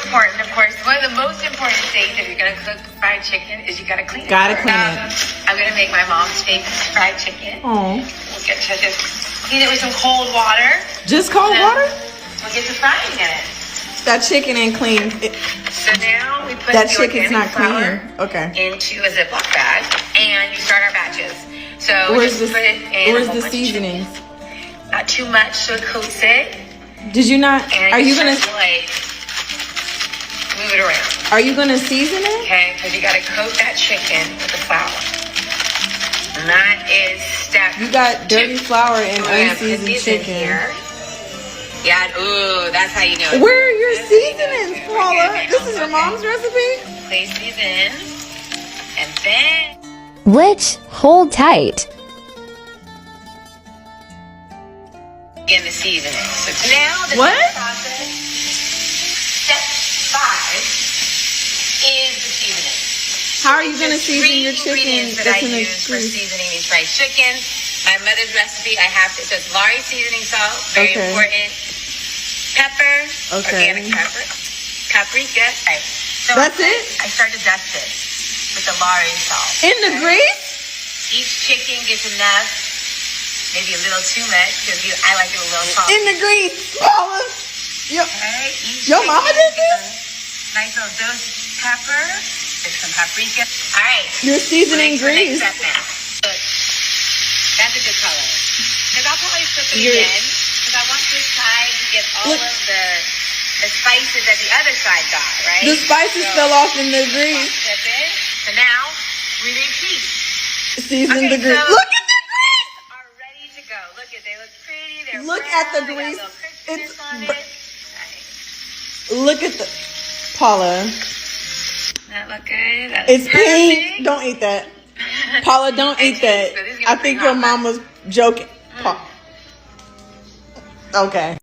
important, of course. One of the most important things if you're gonna cook fried chicken is you gotta clean it. Gotta clean it. I'm gonna make my mom's favorite fried chicken. Oh. We'll get to just clean it with some cold water. Just cold water? We'll get to frying it. That chicken ain't clean. So now we put That the chicken's organic not flour clean. Okay. into a Ziploc bag, and you start our batches. So Where's just the put it in Where's a whole the bunch of chicken. seasonings? Not too much so it coats it. Did you not? And Are you gonna? start to, like, move it around? Are you gonna season it? Okay, because you gotta coat that chicken with the flour. And that is step You got dirty 2. flour and We're gonna put unseasoned these in chicken. here. Yeah, ooh, that's how you know it. Where are your That's how you know seasonings, it's Paula? okay. This is your mom's recipe? Place these in, and then Which hold tight. begin the seasoning. So now the What? next process, step 5, is the seasoning. How are you gonna There's season 3 your chicken ingredients that that's I in a use for grease? seasoning these fried chicken. My mother's recipe, I have to, so it's Lari seasoning salt, very Okay. important. Pepper, Okay. organic pepper, paprika. Right. So That's it? I start to dust it with the Lari salt. In the okay? grease? Each chicken gets enough, maybe a little too much, because I like it a little salty. In the grease, Paula. Yo, Okay, each Your mama chicken did gets a nice little dose of pepper, there's some paprika. All right. you're seasoning So next grease. step now. Look, that's a good color. Because I'll probably flip it You're- again, because I want this side to get all Look. of the spices that the other side got, right? The spices fell off in the grease. Flip it. So now we repeat. Season Okay, the grease. so- Look at the grease! Are ready to go. Look at, they look pretty. They're Look brown, at the they got a grease. little crispiness It's on br- it. Nice. Look at the Paula. That look good. That It's looks perfect. pink. Don't eat that. Paula, don't eat that. So this is I gonna think bring your hot mom was joking. Okay.